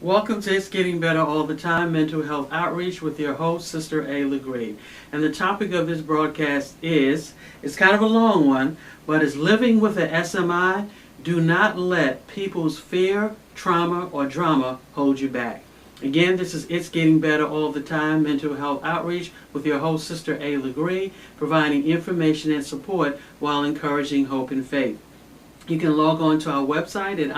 Welcome to It's Getting Better All the Time, Mental Health Outreach with your host, Sister A. LeGree. And the topic of this broadcast is, it's kind of a long one, but it's living with an SMI. Do not let people's fear, trauma, or drama hold you back. Again, this is It's Getting Better All the Time, Mental Health Outreach with your host, Sister A. LeGree, providing information and support while encouraging hope and faith. You can log on to our website at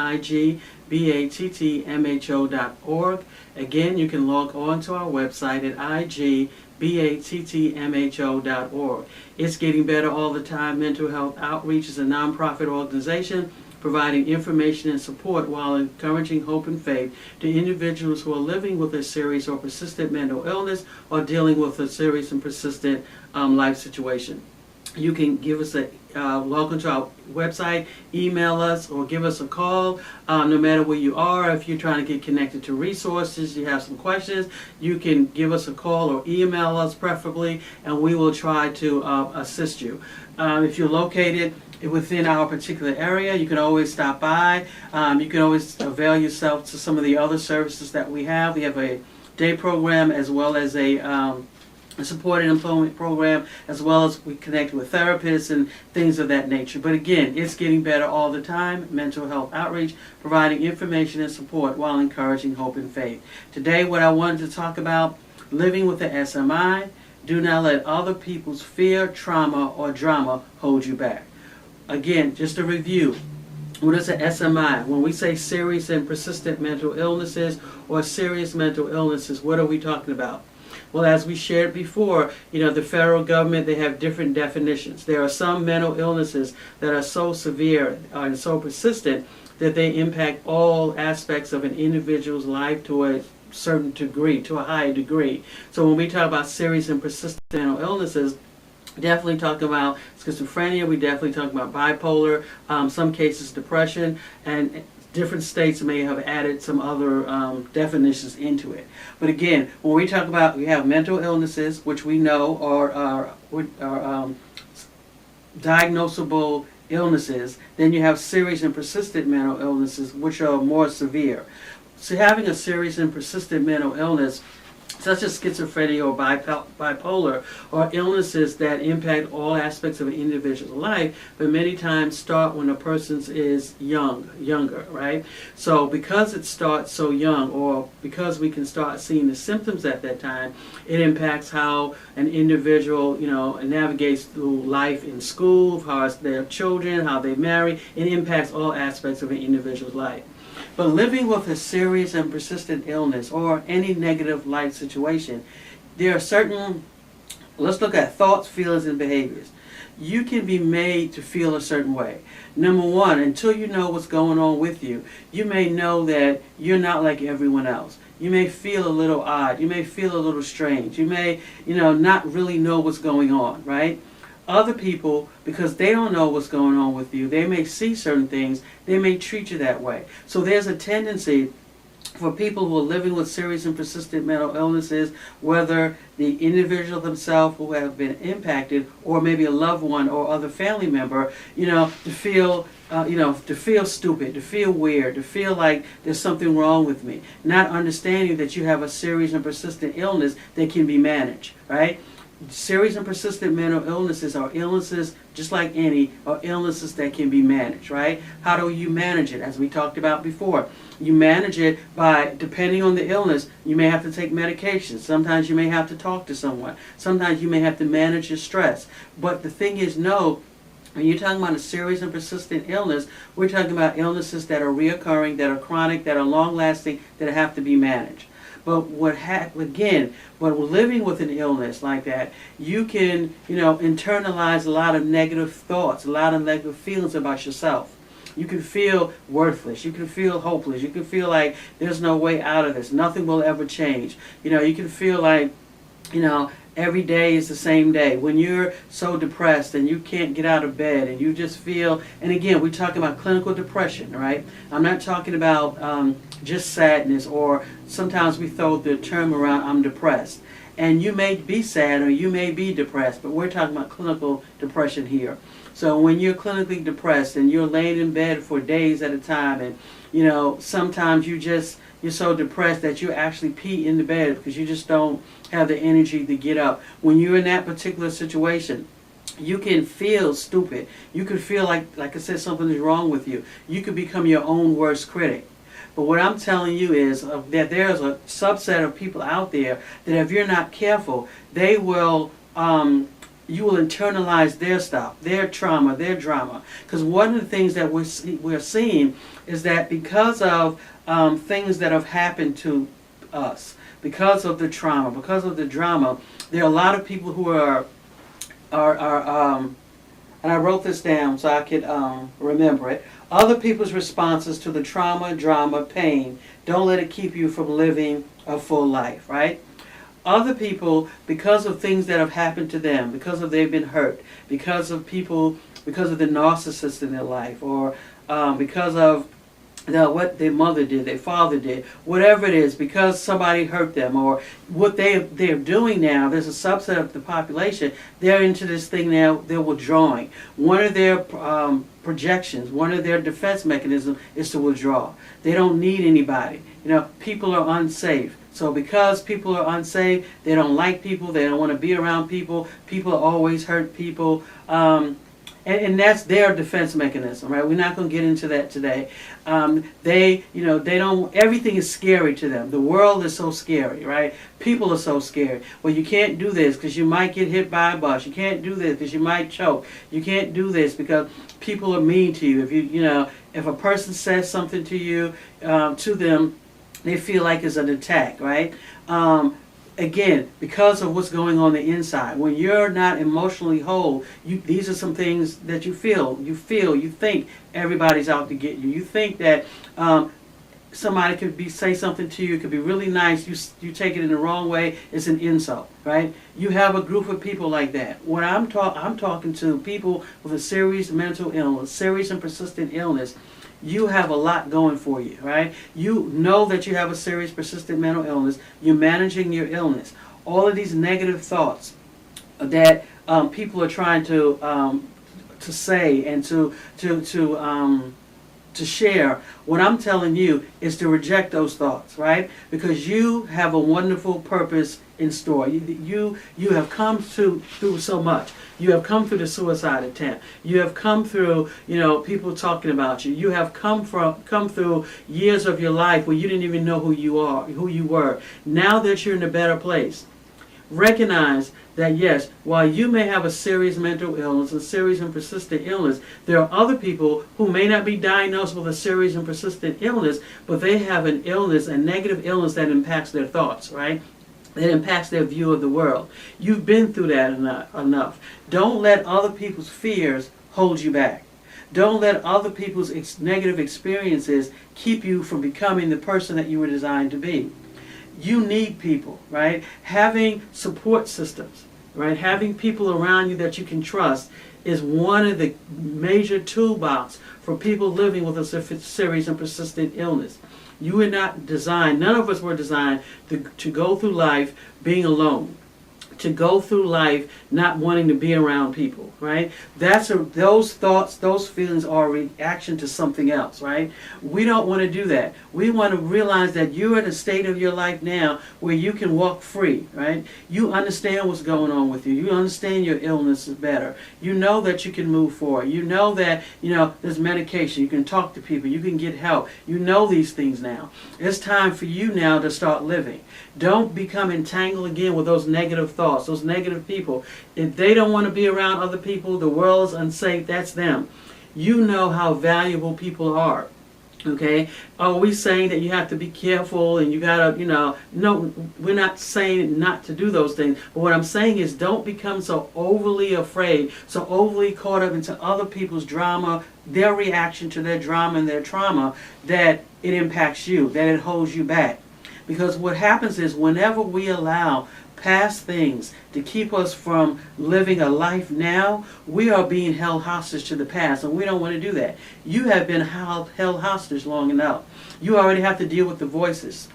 igbattmho.org. Again, you can log on to our website at igbattmho.org. It's Getting Better All the Time. Mental Health Outreach is a nonprofit organization providing information and support while encouraging hope and faith to individuals who are living with a serious or persistent mental illness or dealing with a serious and persistent life situation. You can give us a log into our website, email us, or give us a call. No matter where you are, if you're trying to get connected to resources, you have some questions, you can give us a call or email us preferably, and we will try to assist you. If you're located within our particular area, you can always stop by. You can always avail yourself to some of the other services that we have. We have a day program as well as a supported employment program, as well as we connect with therapists and things of that nature. But again, it's getting better all the time. Mental health outreach, providing information and support while encouraging hope and faith. Today, what I wanted to talk about, living with the SMI. Do not let other people's fear, trauma, or drama hold you back. Again, just a review. What is an SMI? When we say serious and persistent mental illnesses or serious mental illnesses, what are we talking about? Well, as we shared before, the federal government, they have different definitions. There are some mental illnesses that are so severe and so persistent that they impact all aspects of an individual's life to a certain degree, to a higher degree. So when we talk about serious and persistent mental illnesses, definitely talking about schizophrenia, we definitely talk about bipolar, some cases depression, and different states may have added some other definitions into it. But again, when we talk about, we have mental illnesses, which we know are diagnosable illnesses. Then you have serious and persistent mental illnesses, which are more severe. So having a serious and persistent mental illness, such as schizophrenia or bipolar, are illnesses that impact all aspects of an individual's life, but many times start when a person is younger, right? So because it starts so young, or because we can start seeing the symptoms at that time, it impacts how an individual, navigates through life in school, how their children, how they marry. It impacts all aspects of an individual's life. But living with a serious and persistent illness or any negative life situation, there are certain, let's look at thoughts, feelings, and behaviors. You can be made to feel a certain way. Number one, until you know what's going on with you, you may know that you're not like everyone else. You may feel a little odd. You may feel a little strange. You may, not really know what's going on, right? Other people, because they don't know what's going on with you, they may see certain things, they may treat you that way. So there's a tendency for people who are living with serious and persistent mental illnesses, whether the individual themselves who have been impacted, or maybe a loved one or other family member, to feel stupid, to feel weird, to feel like there's something wrong with me, not understanding that you have a serious and persistent illness that can be managed, right? Serious and persistent mental illnesses are illnesses, just like any, are illnesses that can be managed, right? How do you manage it? As we talked about before, you manage it by, depending on the illness, you may have to take medication. Sometimes you may have to talk to someone. Sometimes you may have to manage your stress. But the thing is, when you're talking about a serious and persistent illness, we're talking about illnesses that are reoccurring, that are chronic, that are long-lasting, that have to be managed. But but living with an illness like that, you can, internalize a lot of negative thoughts, a lot of negative feelings about yourself. You can feel worthless. You can feel hopeless. You can feel like there's no way out of this. Nothing will ever change. You can feel like, every day is the same day. When you're so depressed and you can't get out of bed and you just feel, and again, we're talking about clinical depression, right? I'm not talking about just sadness, or sometimes we throw the term around, I'm depressed. And you may be sad or you may be depressed, but we're talking about clinical depression here. So when you're clinically depressed and you're laying in bed for days at a time, and sometimes you just you're so depressed that you actually pee in the bed because you just don't have the energy to get up. When you're in that particular situation, you can feel stupid. You can feel like I said, something is wrong with you. You could become your own worst critic. But what I'm telling you is that there's a subset of people out there that if you're not careful, they will, you will internalize their stuff, their trauma, their drama. Because one of the things that we're seeing is that because of things that have happened to us, because of the trauma, because of the drama, there are a lot of people who are and I wrote this down so I could remember it. Other people's responses to the trauma, drama, pain. Don't let it keep you from living a full life, right? Other people, because of things that have happened to them, because of they've been hurt, because of the narcissist in their life, or because of what their mother did, their father did, whatever it is, because somebody hurt them, or what they're doing now, there's a subset of the population, they're into this thing now, they're withdrawing. One of their projections, one of their defense mechanisms is to withdraw. They don't need anybody. People are unsafe. So because people are unsafe, they don't like people, they don't want to be around people, people always hurt people, and that's their defense mechanism, right? We're not going to get into that today. They don't, everything is scary to them. The world is so scary, right? People are so scary. Well, you can't do this because you might get hit by a bus. You can't do this because you might choke. You can't do this because people are mean to you. If a person says something to you, to them, they feel like it's an attack, right? Again, because of what's going on the inside. When you're not emotionally whole, these are some things that you feel. You think everybody's out to get you. You think that somebody could say something to you, it could be really nice, you take it in the wrong way, it's an insult, right? You have a group of people like that. When I'm talking to people with a serious mental illness, serious and persistent illness, you have a lot going for you, right? You know that you have a serious, persistent mental illness. You're managing your illness. All of these negative thoughts that people are trying to say and to share, what I'm telling you is to reject those thoughts, right? Because you have a wonderful purpose in store. You have come through so much. You have come through the suicide attempt. You have come through, people talking about you. You have come through years of your life where you didn't even know who you were. Now that you're in a better place, recognize that yes, while you may have a serious mental illness, a serious and persistent illness, there are other people who may not be diagnosed with a serious and persistent illness, but they have an illness, a negative illness that impacts their thoughts, right? That impacts their view of the world. You've been through that enough. Don't let other people's fears hold you back. Don't let other people's negative experiences keep you from becoming the person that you were designed to be. You need people, right? Having support systems, right? Having people around you that you can trust is one of the major toolbox for people living with a serious and persistent illness. You were not designed, none of us were designed to go through life being alone, to go through life not wanting to be around people, right? Those thoughts, those feelings are a reaction to something else, right? We don't want to do that. We want to realize that you're in a state of your life now where you can walk free, right? You understand what's going on with you. You understand your illness is better. You know that you can move forward. You know that, there's medication. You can talk to people. You can get help. You know these things now. It's time for you now to start living. Don't become entangled again with those negative thoughts, those negative people. If they don't want to be around other people, the world is unsafe, that's them. You know how valuable people are. Okay? Are we saying that you have to be careful and you gotta, no, we're not saying not to do those things. But what I'm saying is don't become so overly afraid, so overly caught up into other people's drama, their reaction to their drama and their trauma, that it impacts you, that it holds you back. Because what happens is whenever we allow past things to keep us from living a life now, we are being held hostage to the past, and we don't want to do that. You have been held hostage long enough. You already have to deal with the voices.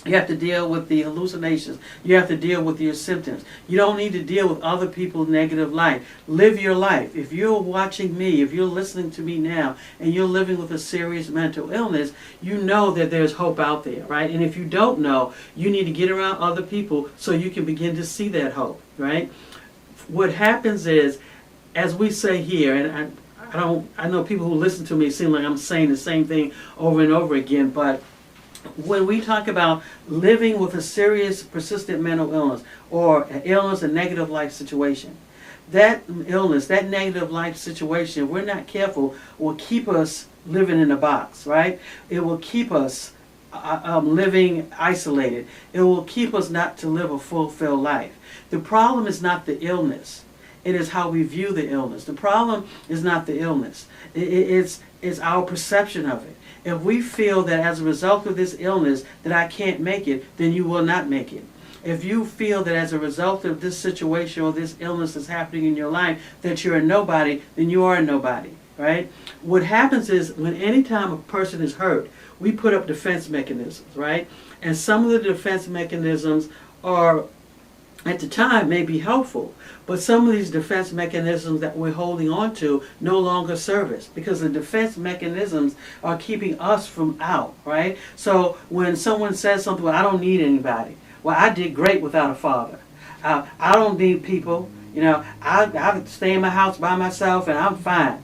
You have to deal with the hallucinations. You have to deal with your symptoms. You don't need to deal with other people's negative life. Live your life. If you're watching me, if you're listening to me now, and you're living with a serious mental illness, you know that there's hope out there, right? And if you don't know, you need to get around other people so you can begin to see that hope, right? What happens is, as we say here, and I know people who listen to me seem like I'm saying the same thing over and over again, but when we talk about living with a serious, persistent mental illness or an illness, a negative life situation, that illness, that negative life situation, if we're not careful, will keep us living in a box, right? It will keep us living isolated. It will keep us not to live a fulfilled life. The problem is not the illness. It is how we view the illness. The problem is not the illness. It's our perception of it. If we feel that as a result of this illness that I can't make it, then you will not make it. If you feel that as a result of this situation or this illness that's happening in your life that you're a nobody, then you are a nobody, right? What happens is when any time a person is hurt, we put up defense mechanisms, right? And some of the defense mechanisms are, at the time, may be helpful, but some of these defense mechanisms that we're holding on to no longer serve us because the defense mechanisms are keeping us from out, right? So when someone says something, well, I don't need anybody. Well, I did great without a father. I don't need people. You know, I stay in my house by myself and I'm fine.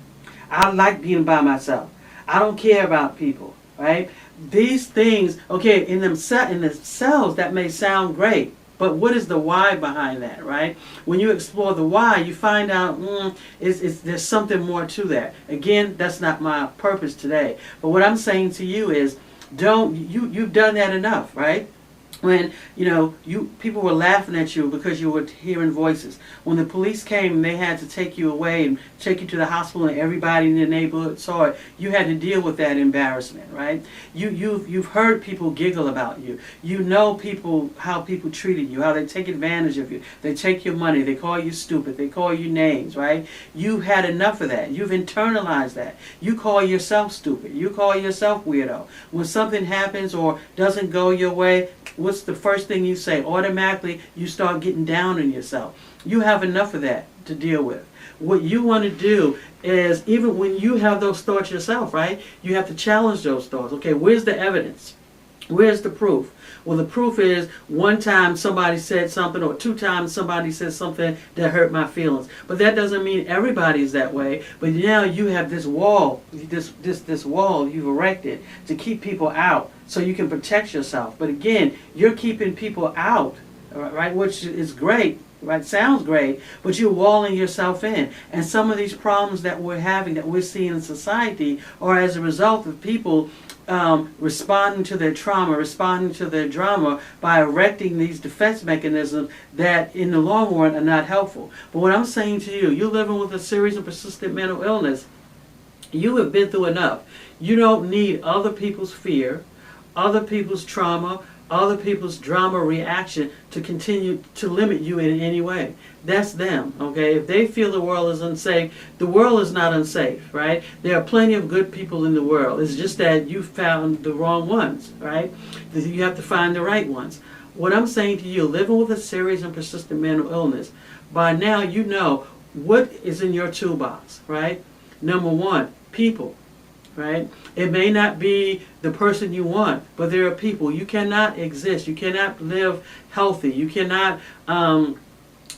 I like being by myself. I don't care about people, right? These things, okay, in themselves, that may sound great. But what is the why behind that, right? When you explore the why, you find out there's something more to that. Again, that's not my purpose today. But what I'm saying to you is, you've done that enough, right? When people were laughing at you because you were hearing voices. When the police came, they had to take you away and take you to the hospital, and everybody in the neighborhood saw it. You had to deal with that embarrassment, right? You've heard people giggle about you. You know how people treated you, how they take advantage of you. They take your money. They call you stupid. They call you names, right? You've had enough of that. You've internalized that. You call yourself stupid. You call yourself weirdo. When something happens or doesn't go your way, what's the first thing you say? Automatically, you start getting down on yourself. You have enough of that to deal with. What you want to do is, even when you have those thoughts yourself, right, you have to challenge those thoughts. Okay, where's the evidence? Where's the proof? Well, the proof is one time somebody said something, or two times somebody said something that hurt my feelings. But that doesn't mean everybody's that way. But now you have this wall, this wall you've erected to keep people out so you can protect yourself. But again, you're keeping people out, right? Which is great. Right, sounds great, but you're walling yourself in. And some of these problems that we're having, that we're seeing in society, are as a result of people responding to their trauma, responding to their drama by erecting these defense mechanisms that in the long run are not helpful. But what I'm saying to you, you're living with a serious and persistent mental illness. You have been through enough. You don't need other people's fear, other people's trauma, other people's drama reaction to continue to limit you in any way. That's them, okay? If they feel the world is unsafe, the world is not unsafe, right? There are plenty of good people in the world. It's just that you found the wrong ones, right? You have to find the right ones. What I'm saying to you, living with a serious and persistent mental illness, by now you know what is in your toolbox, right? Number one, people. Right? It may not be the person you want, but there are people. You cannot exist. You cannot live healthy. You cannot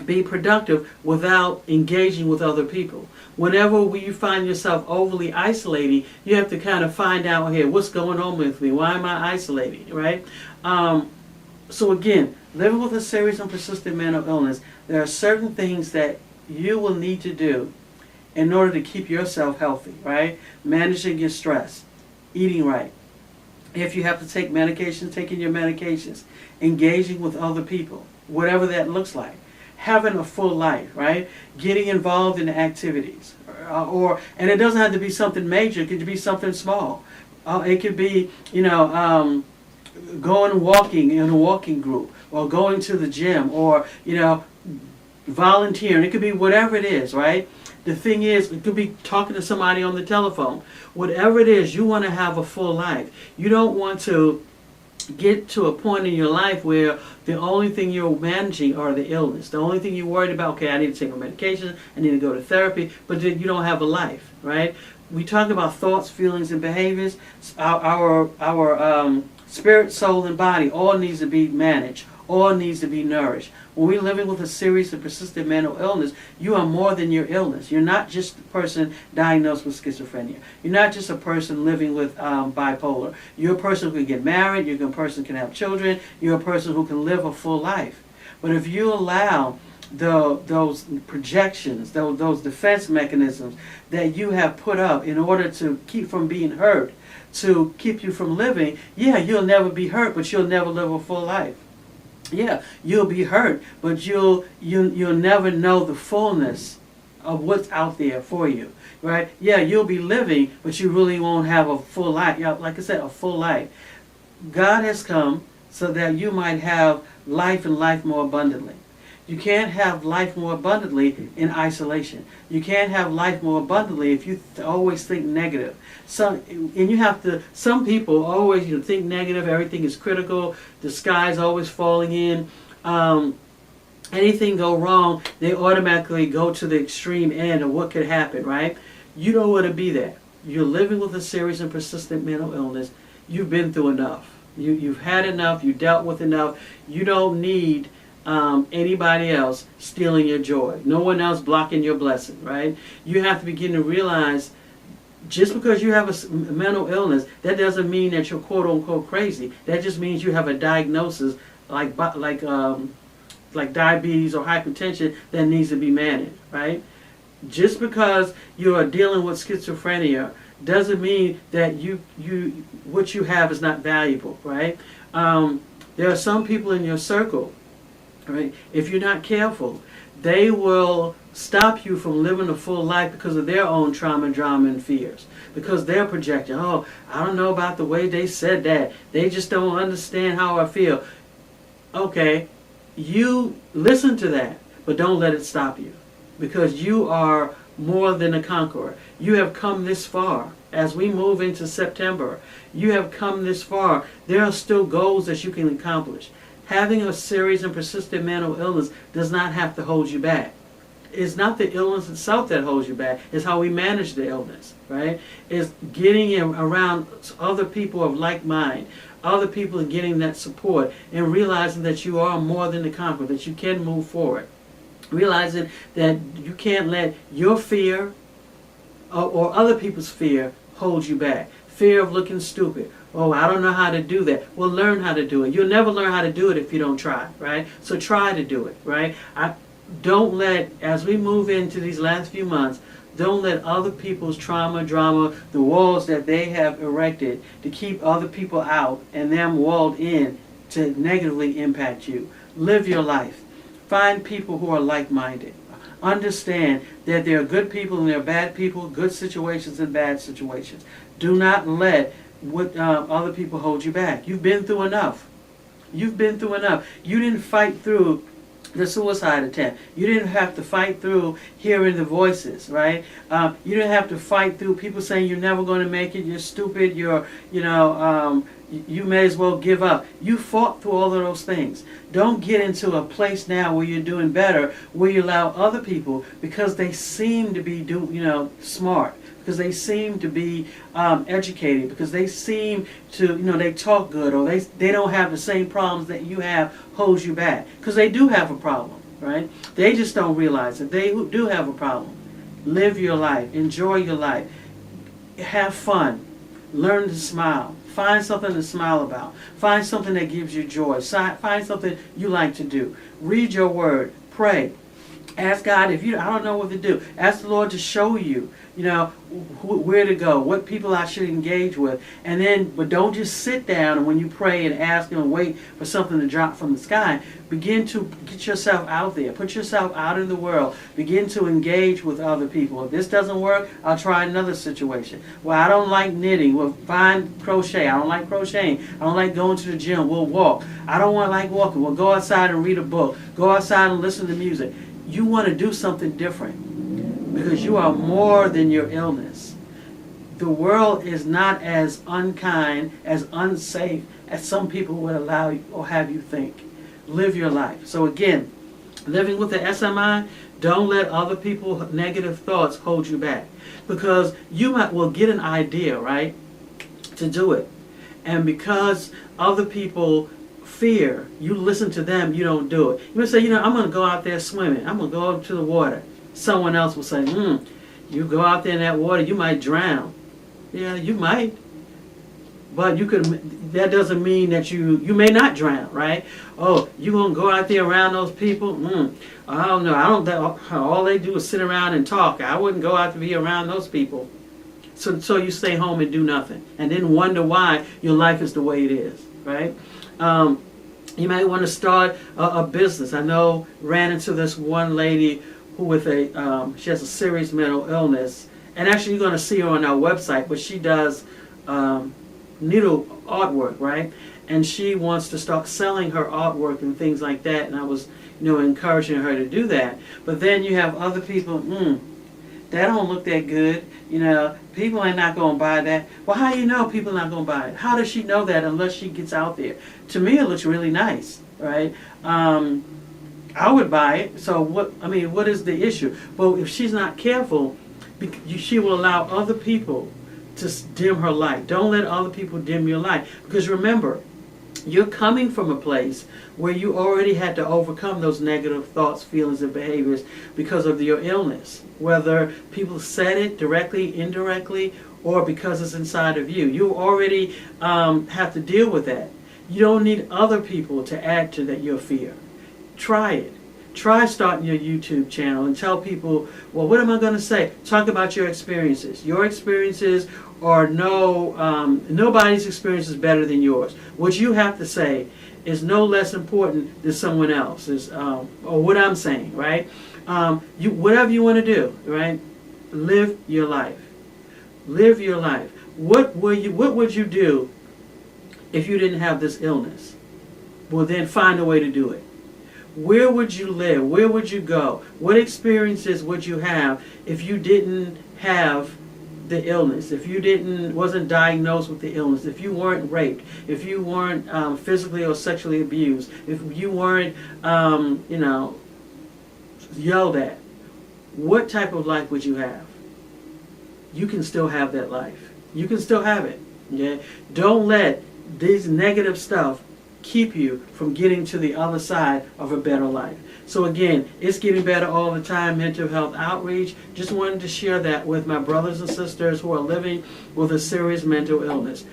be productive without engaging with other people. Whenever you find yourself overly isolating, you have to kind of find out, okay, what's going on with me? Why am I isolating? Right? So again, living with a serious and persistent mental illness, there are certain things that you will need to do in order to keep yourself healthy, right? Managing your stress, eating right. If you have to take medications, taking your medications, engaging with other people, whatever that looks like. Having a full life, right? Getting involved in activities. And it doesn't have to be something major, it could be something small. It could be, going walking in a walking group, or going to the gym, or, volunteering. It could be whatever it is, right? The thing is, it could be talking to somebody on the telephone. Whatever it is, you want to have a full life. You don't want to get to a point in your life where the only thing you're managing are the illness. The only thing you're worried about, okay, I need to take my medication, I need to go to therapy, but then you don't have a life, right? We talk about thoughts, feelings, and behaviors. Our spirit, soul, and body all needs to be managed, all needs to be nourished. When we're living with a serious and persistent mental illness, you are more than your illness. You're not just a person diagnosed with schizophrenia. You're not just a person living with bipolar. You're a person who can get married. You're a person who can have children. You're a person who can live a full life. But if you allow those projections, those defense mechanisms that you have put up in order to keep from being hurt, to keep you from living, yeah, you'll never be hurt, but you'll never live a full life. Yeah, you'll be hurt, but you'll never know the fullness of what's out there for you, right? Yeah, you'll be living, but you really won't have a full life. Yeah, like I said, a full life. God has come so that you might have life and life more abundantly. You can't have life more abundantly in isolation. You can't have life more abundantly if you always think negative. Some people always think negative. Everything is critical. The sky's always falling in. Anything go wrong, they automatically go to the extreme end of what could happen. Right? You don't want to be there. You're living with a serious and persistent mental illness. You've been through enough. You've had enough. You dealt with enough. You don't need anybody else stealing your joy. No one else blocking your blessing, right? You have to begin to realize just because you have a mental illness, that doesn't mean that you're quote unquote crazy. That just means you have a diagnosis like diabetes or hypertension that needs to be managed, right? Just because you are dealing with schizophrenia doesn't mean that what you have is not valuable, right? There are some people in your circle, right? If you're not careful, they will stop you from living a full life because of their own trauma, drama, and fears. Because they're projecting, oh, I don't know about the way they said that. They just don't understand how I feel. Okay, you listen to that, but don't let it stop you. Because you are more than a conqueror. You have come this far. As we move into September, you have come this far. There are still goals that you can accomplish. Having a serious and persistent mental illness does not have to hold you back. It's not the illness itself that holds you back. It's how we manage the illness, right? It's getting around other people of like mind, other people and getting that support, and realizing that you are more than a conqueror, that you can move forward. Realizing that you can't let your fear or other people's fear hold you back. Fear of looking stupid. Oh, I don't know how to do that. Well, learn how to do it. You'll never learn how to do it if you don't try, right? So try to do it, right? Don't let, as we move into these last few months, don't let other people's trauma, drama, the walls that they have erected to keep other people out and them walled in to negatively impact you. Live your life. Find people who are like-minded. Understand that there are good people and there are bad people, good situations and bad situations. Do not let other people hold you back. You've been through enough. You've been through enough. You didn't fight through the suicide attempt. You didn't have to fight through hearing the voices, right? You didn't have to fight through people saying you're never going to make it, you're stupid, you may as well give up. You fought through all of those things. Don't get into a place now where you're doing better, where you allow other people, because they seem to be smart, because they seem to be educated, because they seem to, they talk good, or they don't have the same problems that you have, holds you back. Because they do have a problem, right? They just don't realize it. They do have a problem. Live your life. Enjoy your life. Have fun. Learn to smile. Find something to smile about. Find something that gives you joy. Find something you like to do. Read your word. Pray. Ask God I don't know what to do. Ask the Lord to show you, where to go, what people I should engage with. But don't just sit down and when you pray and ask Him and wait for something to drop from the sky. Begin to get yourself out there. Put yourself out in the world. Begin to engage with other people. If this doesn't work, I'll try another situation. Well, I don't like knitting. Well, find crochet. I don't like crocheting. I don't like going to the gym. We'll walk. I don't like walking. Well, go outside and read a book. Go outside and listen to music. You want to do something different because you are more than your illness. the world is not as unkind, as unsafe as some people would allow you or have you think. Live your life. So again, living with the SMI, don't let other people's negative thoughts hold you back. Because you might well get an idea, right, to do it. And because other people fear, you listen to them, you don't do it. You may say, I'm going to go out there swimming. I'm going to go out to the water. Someone else will say, you go out there in that water, you might drown. Yeah, you might. But that doesn't mean that you may not drown, right? Oh, you going to go out there around those people? I don't know. All they do is sit around and talk. I wouldn't go out to be around those people. So you stay home and do nothing. And then wonder why your life is the way it is, right? You might want to start a business. I ran into this one lady who she has a serious mental illness. And actually you're going to see her on our website, but she does needle artwork, right? And she wants to start selling her artwork and things like that. And I was, encouraging her to do that. But then you have other people, that don't look that good. People are not going to buy that. Well, how do you know people are not going to buy it? How does she know that unless she gets out there? To me, it looks really nice, right? I would buy it. So what is the issue? Well, if she's not careful, she will allow other people to dim her light. Don't let other people dim your light. Because remember, you're coming from a place where you already had to overcome those negative thoughts, feelings, and behaviors because of your illness. Whether people said it directly, indirectly, or because it's inside of you. You already have to deal with that. You don't need other people to add to your fear. Try it. Try starting your YouTube channel and tell people, well, what am I going to say? Talk about your experiences. Your experiences are nobody's experience is better than yours. What you have to say is no less important than someone else's, or what I'm saying, right? Whatever you want to do, right? Live your life. Live your life. What would you do if you didn't have this illness? Well, then find a way to do it. Where would you live? Where would you go? What experiences would you have if you didn't have the illness? If you wasn't diagnosed with the illness? If you weren't raped? If you weren't physically or sexually abused? If you weren't, yelled at? What type of life would you have? You can still have that life. You can still have it. Okay? Don't let these negative stuff keep you from getting to the other side of a better life. So again, it's getting better all the time, mental health outreach. Just wanted to share that with my brothers and sisters who are living with a serious mental illness.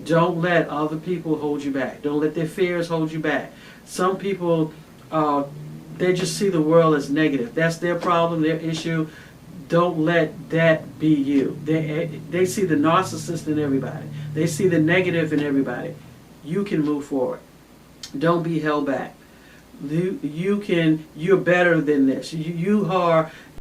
Don't let other people hold you back. Don't let their fears hold you back. Some people, they just see the world as negative. That's their problem, their issue. Don't let that be you. They see the narcissist in everybody. They see the negative in everybody. You can move forward. Don't be held back. You're better than this. You are